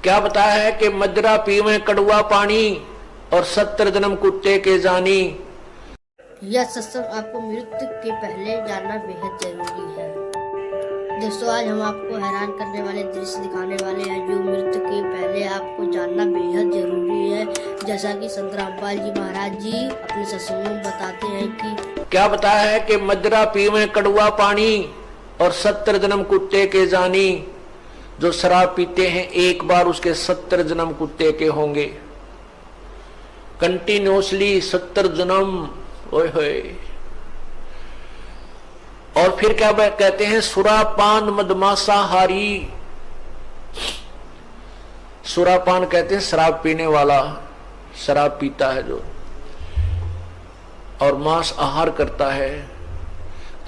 क्या बताया है कि मदिरा पीवे कड़वा पानी और 70 जन्म कुत्ते के जानी। यह सत्संग आपको मृत्यु के पहले जानना बेहद जरूरी है। दोस्तों, आज हम आपको हैरान करने वाले दृश्य दिखाने वाले हैं जो मृत्यु के पहले आपको जानना बेहद जरूरी है। जैसा कि संत रामपाल जी महाराज जी अपने सत्संग में बताते हैं कि क्या बताया है कि मदिरा पीवे कड़वा पानी और 70 जन्म कुत्ते के जानी। जो शराब पीते हैं एक बार उसके 70 जन्म कुत्ते के होंगे। कंटिन्यूसली 70 जन्म, ओए होए। और फिर क्या कहते हैं, सुरापान मदमांसाहारी। सुरापान कहते हैं शराब पीने वाला, शराब पीता है जो, और मांस आहार करता है।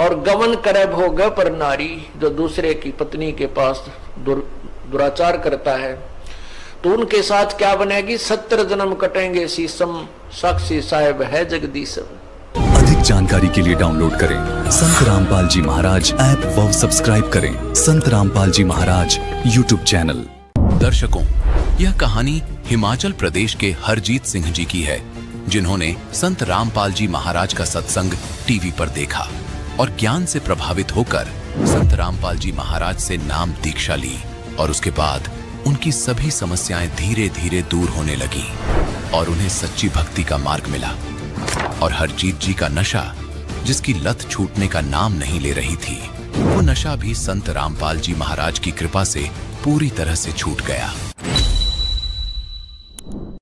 और गमन करे भोग पर नारी, जो दूसरे की पत्नी के पास दुराचार करता है, तो उनके साथ क्या बनेगी, 70 जन्म कटेंगे शीशम, साक्षी साहेब है जगदीशम। अधिक जानकारी के लिए डाउनलोड करें संत रामपाल जी महाराज ऐप व सब्सक्राइब करें संत रामपाल जी महाराज यूट्यूब चैनल। दर्शकों, यह कहानी हिमाचल प्रदेश के हरजीत सिंह जी की है, जिन्होंने संत रामपाल जी महाराज का सत्संग टीवी पर देखा और ज्ञान से प्रभावित होकर संत रामपाल जी महाराज से नाम दीक्षा ली। और उसके बाद उनकी सभी समस्याएं धीरे धीरे दूर होने लगी और उन्हें सच्ची भक्ति का मार्ग मिला। और हरजीत जी का नशा, जिसकी लत छूटने का नाम नहीं ले रही थी, वो नशा भी संत रामपाल जी महाराज की कृपा से पूरी तरह से छूट गया।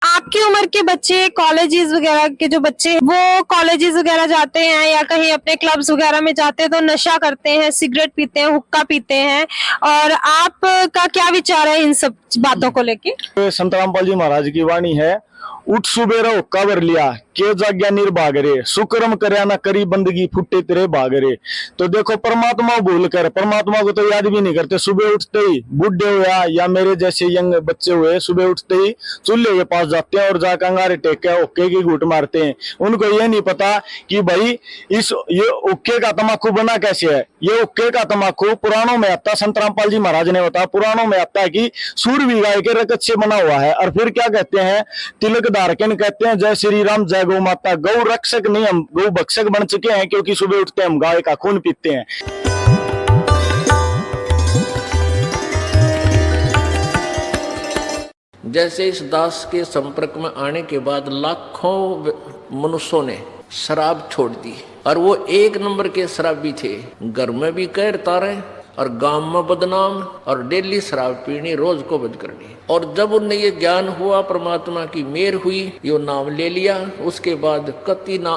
आपकी उम्र के बच्चे, कॉलेजेस वगैरह के जो बच्चे वो कॉलेजेस वगैरह जाते हैं या कहीं अपने क्लब्स वगैरह में जाते हैं तो नशा करते हैं, सिगरेट पीते हैं, हुक्का पीते हैं, और आपका क्या विचार है इन सब बातों को लेके? संत रामपाल जी महाराज की वाणी है, उठ सुबेरा हुक्का भर लिया के जाग्या निर्भाग रे, सुकर्म करया ना करी बंदगी फुटे तेरे भाग रे। तो देखो, परमात्मा भूल कर, परमात्मा को तो याद भी नहीं करते। सुबह उठते ही बुढ़े हुए या मेरे जैसे यंग बच्चे हुए, सुबह उठते ही चूल्हे के पास जाते हैं और जाकर अंगारे टेक के हुक्के की घूट मारते हैं। उनको ये नहीं पता कि भाई ये हुक्के का तमाकू बना कैसे है। ये हुक्के का तमाकू पुराणों में आता, संत रामपाल जी महाराज ने बताया, पुराणों में आता है कि सूरवी गाय के रकत से बना हुआ है। और फिर क्या कहते हैं, तिलक धारकन कहते हैं, जय श्री राम जय गौ माता। गौ रक्षक नहीं, हम गौ भक्षक बन चुके हैं, क्योंकि सुबह उठते हम गाय का खून पीते हैं। जैसे इस दास के संपर्क में आने के बाद लाखों मनुष्यों ने शराब छोड़ दी, और वो एक नंबर के शराबी थे। घर में भी कहर तारे और गांव में बदनाम, और डेली शराब पीनी, रोज को बंद करनी। और जब उन्हें ये ज्ञान हुआ, परमात्मा की मेहर हुई, यो नाम ले लिया, उसके बाद कति ना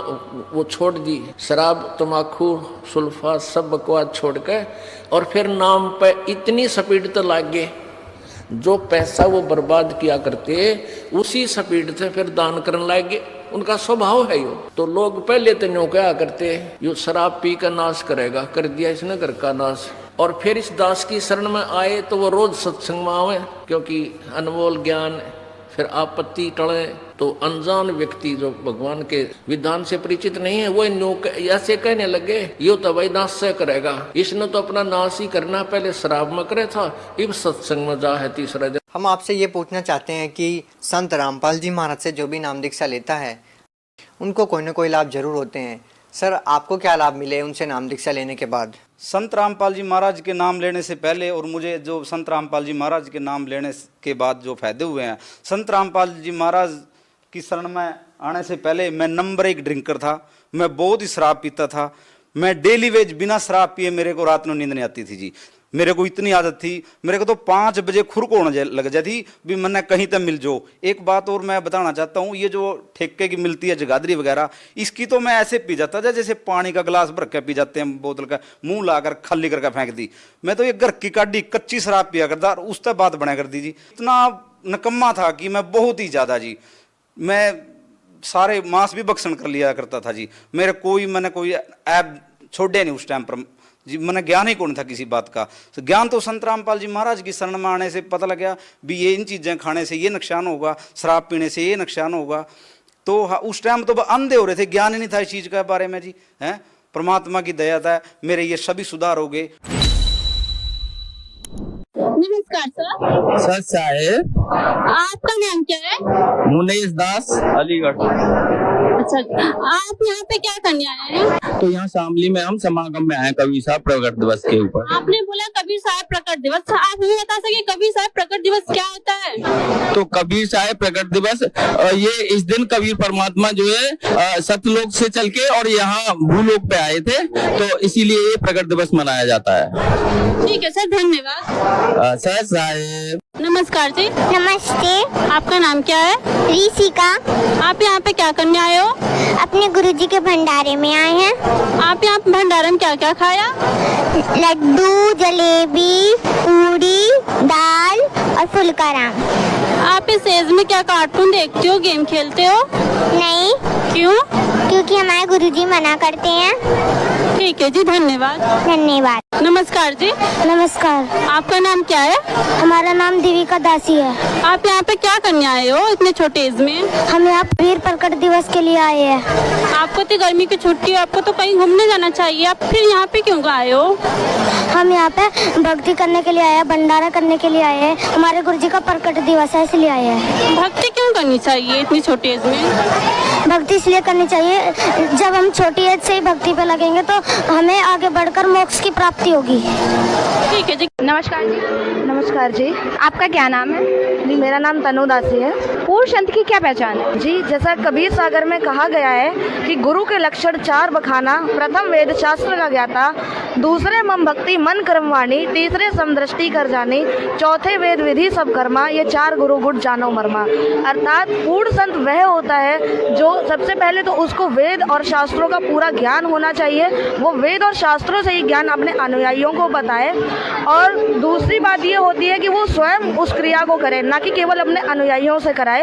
वो छोड़ दी शराब, तमाकू, सुल्फा, सब बकवास छोड़ के। और फिर नाम पे इतनी स्पीड तो लाग गए, जो पैसा वो बर्बाद किया करते उसी स्पीड से फिर दान करने लगे। उनका स्वभाव है यो। तो लोग पहले तो न्यों क्या करते, यो शराब पी कर नाश करेगा, कर दिया इसने घर का नाश। और फिर इस दास की शरण में आए तो वो रोज सत्संग में आवे, क्योंकि अनमोल ज्ञान। फिर आपत्ति टले तो अनजान व्यक्ति जो भगवान के विधान से परिचित नहीं है, वो ऐसे कहने लगे, यो तो भाई नाश से करेगा, इसने तो अपना नाश ही करना, पहले शराब में करे था, अब सत्संग में जा है तीसरा दिन। हम आपसे ये पूछना चाहते हैं कि संत रामपाल जी महाराज से जो भी नाम दीक्षा लेता है, उनको कोई ना कोई लाभ जरूर होते हैं। सर, आपको क्या लाभ मिले उनसे नाम दीक्षा लेने के बाद? संत रामपाल जी महाराज के नाम लेने से पहले और मुझे जो संत रामपाल जी महाराज के नाम लेने के बाद जो फायदे हुए हैं, संत रामपाल जी महाराज की शरण में आने से पहले मैं नंबर 1 ड्रिंकर था। मैं बहुत ही शराब पीता था। मैं डेली वेज बिना शराब पिए मेरे को रात में नींद नहीं आती थी जी। मेरे को इतनी आदत थी, मेरे को तो 5 बजे खुर को होने लग जाती भी, मैंने कहीं तक मिल जाओ। एक बात और मैं बताना चाहता हूँ, ये जो ठेके की मिलती है जगाधरी वगैरह, इसकी तो मैं ऐसे पी जाता था जैसे पानी का गिलास भर के पी जाते हैं बोतल का, मुंह लाकर खाली करके फेंक दी। मैं तो ये घर की काटी कच्ची शराब पिया करता और उस तक बात बना कर दी जी। इतना नकम्मा था कि मैं बहुत ही ज्यादा जी, मैं सारे मांस भी भक्षण कर लिया करता था जी। मैंने कोई ऐप छोड़े नहीं उस टाइम पर जी। मैंने ज्ञान ही कौन था किसी बात का। तो ज्ञान तो संत रामपाल जी महाराज की शरण में आने से पता लग गया भी ये इन चीज़ें खाने से ये नुकसान होगा, शराब पीने से ये नुकसान होगा। तो उस टाइम तो अंधे हो रहे थे, ज्ञान ही नहीं था इस चीज़ के बारे में जी। हैं, परमात्मा की दया था, मेरे ये सभी सुधार हो गए। नमस्कार सर। सर साहेब, आपका नाम क्या है? मुनीश दास, अलीगढ़। अच्छा, आप यहाँ पे क्या करने आए हैं? तो यहाँ शामली में हम समागम में आए कवि साहब प्रकट दिवस के ऊपर। आपने बोला कबीर साहब प्रकट दिवस, आप हमें बता सके कबीर साहब प्रकट दिवस क्या होता है? तो कबीर साहब प्रकट दिवस, ये इस दिन कबीर परमात्मा जो है सतलोक से चल के और यहाँ भूलोक पे आए थे, तो इसीलिए ये प्रकट दिवस मनाया जाता है। ठीक है सर, धन्यवाद। सर साहेब, नमस्कार जी। नमस्ते। आपका नाम क्या है? ऋषिका। आप यहाँ पे क्या करने आए हो? अपने गुरुजी के भंडारे में आए हैं। आप यहाँ भंडारे में क्या क्या खाया? लड्डू, जलेबी, पूरी, दाल और फुल्का राम। आप इस एज में क्या कार्टून देखते हो, गेम खेलते हो? नहीं। क्यों? क्योंकि हमारे गुरुजी मना करते हैं। ठीक है जी, धन्यवाद। धन्यवाद। नमस्कार जी। नमस्कार। आपका नाम क्या है? हमारा नाम देविका दासी है। आप यहाँ पे क्या करने आए हो इतने छोटे एज में? हम यहाँ वीर प्रकट दिवस के लिए आए हैं। आपको तो गर्मी की छुट्टी है, आपको तो कहीं घूमने जाना चाहिए, आप फिर यहाँ पे क्यों आए हो? हम यहाँ पे भक्ति करने के लिए आए हैं, भंडारा करने के लिए आए हैं। हमारे गुरुजी का प्रकट दिवस है, इसलिए आए हैं। भक्ति क्यों करनी चाहिए इतनी छोटी एज में? भक्ति इसलिए करनी चाहिए, जब हम छोटी एज से ही भक्ति पे लगेंगे तो हमें आगे बढ़कर मोक्ष की प्राप्ति होगी। ठीक है जी। नमस्कार जी। नमस्कार जी। आपका क्या नाम है? जी, मेरा नाम तनु दासी है। पूर्ण संत की क्या पहचान है? जी, जैसा कबीर सागर में कहा गया है कि गुरु के लक्षण 4 बखाना। प्रथम वेद शास्त्र का ज्ञाता, दूसरे मम भक्ति मन कर्म वाणी, तीसरे समदृष्टि कर जानी, चौथे वेद विधि सब कर्मा, ये 4 गुरु गुट जानो मर्मा। अर्थात पूर्ण संत वह होता है जो सबसे पहले तो उसको वेद और शास्त्रों का पूरा ज्ञान होना चाहिए, वो वेद और शास्त्रों से ही ज्ञान अपने अनुयायियों को बताए। और दूसरी बात ये होती है कि वो स्वयं उस क्रिया को करे, ना कि केवल अपने अनुयायियों से कराए।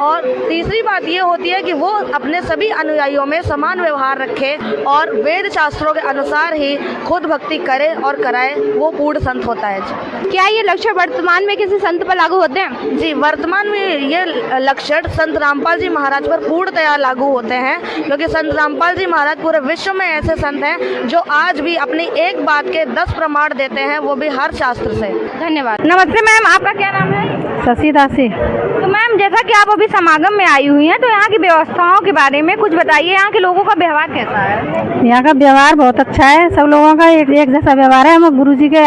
और तीसरी बात ये होती है कि वो अपने सभी अनुयायियों में समान व्यवहार रखे और वेद शास्त्रों के अनुसार ही खुद भक्ति करे और कराए, वो पूर्ण संत होता है। क्या ये लक्ष्य वर्तमान में किसी संत पर लागू होते हैं? जी, वर्तमान में ये लक्षण संत रामपाल जी महाराज पर पूर्णतया लागू होते हैं, क्योंकि संत रामपाल जी महाराज पूरे विश्व में ऐसे संत हैं जो आज भी अपनी एक बात के 10 प्रमाण देते हैं, वो भी हर शास्त्र से। धन्यवाद। नमस्ते मैम, आपका क्या नाम है? शशि दासी। तो मैम, जैसा कि आप अभी समागम में आई हुई हैं, तो यहाँ की व्यवस्थाओं के बारे में कुछ बताइए। यहाँ के लोगों का व्यवहार कैसा है? यहाँ का व्यवहार बहुत अच्छा है, सब लोगों का एक जैसा व्यवहार है। हम गुरुजी के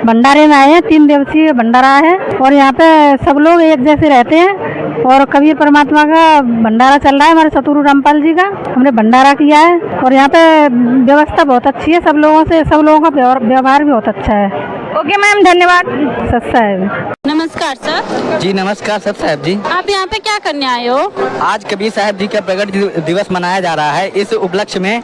भंडारे में आए हैं, 3 दिवसीय भंडारा है और यहाँ पे सब लोग एक जैसे रहते हैं। और कबीर परमात्मा का भंडारा चल रहा है, हमारे सतगुरु रामपाल जी का हमने भंडारा किया है और यहाँ पे व्यवस्था बहुत अच्छी है, सब लोगों का व्यवहार भी बहुत अच्छा है। ओके मैम, धन्यवाद। सत साहब। नमस्कार सर। जी नमस्कार सत साहब जी। आप यहाँ पे क्या करने आए हो? आज कबीर साहब जी का प्रकट दिवस मनाया जा रहा है। इस उपलक्ष्य में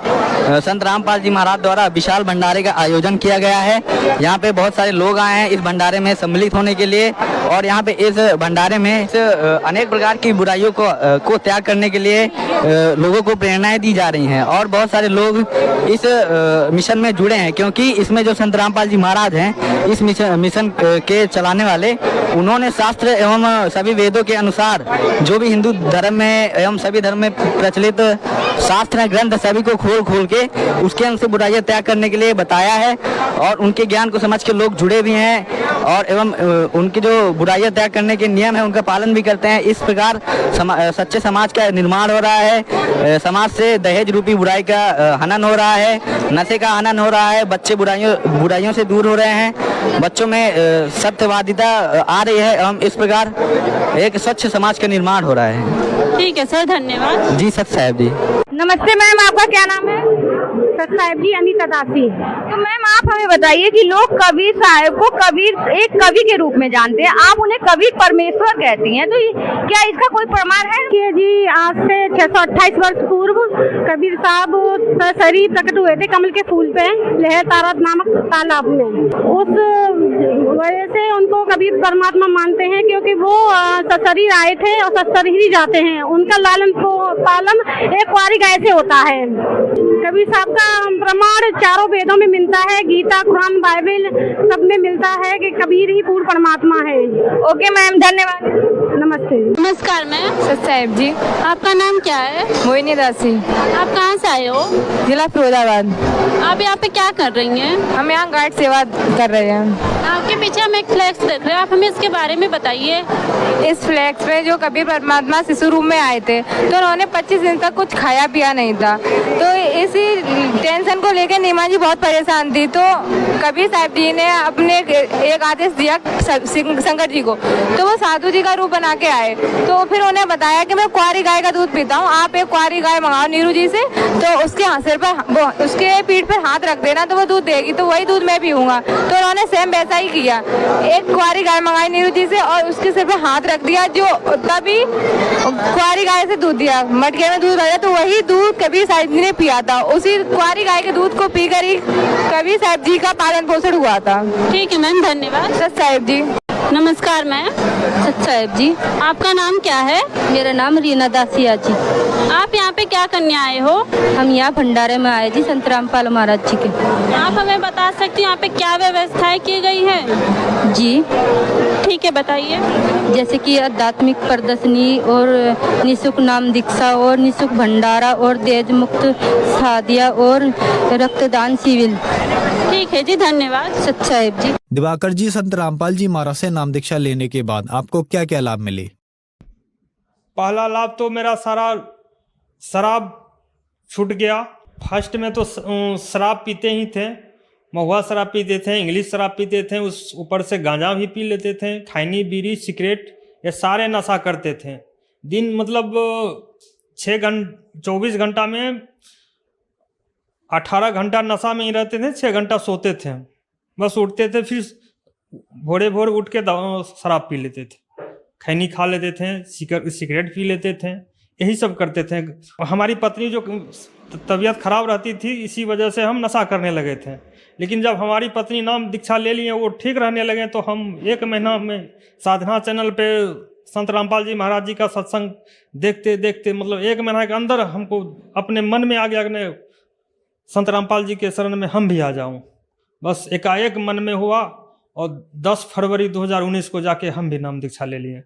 संत रामपाल जी महाराज द्वारा विशाल भंडारे का आयोजन किया गया है। यहाँ पे बहुत सारे लोग आए हैं इस भंडारे में सम्मिलित होने के लिए और यहाँ पे इस भंडारे में अनेक प्रकार की बुराइयों को त्याग करने के लिए लोगों को प्रेरणाएं दी जा रही हैं और बहुत सारे लोग इस मिशन में जुड़े हैं, क्योंकि इसमें जो संत रामपाल जी महाराज हैं इस मिशन के चलाने वाले, उन्होंने शास्त्र एवं सभी वेदों के अनुसार जो भी हिंदू धर्म में एवं सभी धर्म में प्रचलित शास्त्र ग्रंथ सभी को खोल के उसके अनुसार बुराइयां त्याग करने के लिए बताया है और उनके ज्ञान को समझ के लोग जुड़े भी हैं और एवं उनकी जो बुराइयां त्याग करने के नियम है उनका पालन भी करते हैं। इस प्रकार सच्चे समाज का निर्माण हो रहा है। समाज से दहेज रूपी बुराई का हनन हो रहा है, नशे का हनन हो रहा है, बच्चे बुराइयों से दूर हो रहे हैं, बच्चों में सत्यवादिता आ रही है एवं इस प्रकार एक स्वच्छ समाज का निर्माण हो रहा है। ठीक है सर, धन्यवाद। जी सत साहब जी। नमस्ते मैम, आपका क्या नाम है? सत साहब जी, अनीता दासी। तो मैम, आप हमें बताइए कि लोग कबीर साहब को एक कवि के रूप में जानते हैं, आप उन्हें कबीर परमेश्वर कहती हैं, तो क्या इसका कोई प्रमाण है? कि जी आज से 628 वर्ष पूर्व कबीर साहब ससरी प्रकट हुए थे कमल के फूल पे लहर तारा नामक तालाब में। उस वजह से उनको कबीर परमात्मा मानते हैं, क्योंकि वो ससरी आए थे और ससरी ही जाते हैं। उनका लालन पालन एक कुंवारी गाय से होता है। कबीर साहब का प्रमाण चारों वेदों में मिलता है, गीता, कुरान, बाइबल सब में मिलता है कि कबीर ही पूर्ण परमात्मा है। ओके मैम, धन्यवाद। नमस्ते। नमस्कार मैम। सत साहिब जी। आपका नाम क्या है? मोहिनी दासी। आप कहाँ से आए हो? जिला फिरोजाबाद। आप यहाँ पे क्या कर रही हैं? हम यहाँ गार्ड सेवा कर रहे हैं। आपके पीछे हम एक फ्लैक्स देख रहे हैं, आप हमें इसके बारे में बताइए। इस फ्लैक्स में जो कबीर परमात्मा शिशु रूम में आए थे तो उन्होंने 25 दिन तक कुछ खाया पिया नहीं था, तो इसी टेंशन को लेकर नीमा जी बहुत परेशान थी। तो कबीर साहब जी ने अपने एक आदेश दिया शंकर जी को, तो वो साधु जी का रूप बना के आए। तो फिर उन्हें बताया कि मैं कुंवारी गाय का दूध पीता हूँ, आप एक कुंवारी गाय मंगाओ नीरू जी से, तो उसके सिर पर उसके पीठ पर हाथ रख देना तो वो दूध देगी, तो वही दूध मैं पीऊंगा। तो उन्होंने सेम वैसा ही किया, एक कुंवारी गाय मंगाई नीरू जी से और उसके सिर पर हाथ रख दिया, जो तभी कुंवारी गाय से दूध दिया, मटके में दूध भरा, तो वही दूध कबीर साहब जी ने पिया था। उसी कुंवारी गाय के दूध को पीकर ही कबीर साहब जी का पालन पोषण हुआ था। ठीक है मैम, धन्यवाद। सत साहिब जी। नमस्कार मैम। सत साहिब जी। आपका नाम क्या है? मेरा नाम रीना दासिया जी। आप यहाँ पे क्या करने आए हो? हम यहाँ भंडारे में आए जी संत रामपाल महाराज जी के। आप हमें बता सकती हैं यहाँ पे क्या व्यवस्थाएं की गई है? जी ठीक है, बताइए। जैसे कि आध्यात्मिक प्रदर्शनी और निःशुल्क नाम दीक्षा और निःशुल्क भंडारा और दहेज मुक्त शादियाँ और रक्तदान शिविर। ठीक है जी, धन्यवाद। सत साहिब जी। दिवाकर जी, संत रामपाल जी महाराज से नाम दीक्षा लेने के बाद आपको क्या क्या लाभ मिले? पहला लाभ तो मेरा सारा शराब छूट गया। फर्स्ट में तो शराब पीते ही थे, महुआ शराब पीते थे, इंग्लिश शराब पीते थे, उस ऊपर से गांजा भी पी लेते थे, खैनी बीड़ी सिगरेट ये सारे नशा करते थे। दिन मतलब 24 घंटा में 18 घंटा नशा में ही रहते थे, 6 घंटा सोते थे, बस उठते थे, फिर भोरे भोर उठ के शराब पी लेते थे, खैनी खा लेते थे, सिगरेट पी लेते थे, यही सब करते थे। हमारी पत्नी जो तबीयत खराब रहती थी, इसी वजह से हम नशा करने लगे थे। लेकिन जब हमारी पत्नी नाम दीक्षा ले लिए, वो ठीक रहने लगे, तो हम 1 महीना में साधना चैनल पे संत रामपाल जी महाराज जी का सत्संग देखते देखते मतलब 1 महीना के अंदर हमको अपने मन में आ गया कि संत रामपाल जी के शरण में हम भी आ जाऊं। बस एकाएक मन में हुआ और 10 फरवरी 2019 को जाके हम भी नाम दीक्षा ले लिए।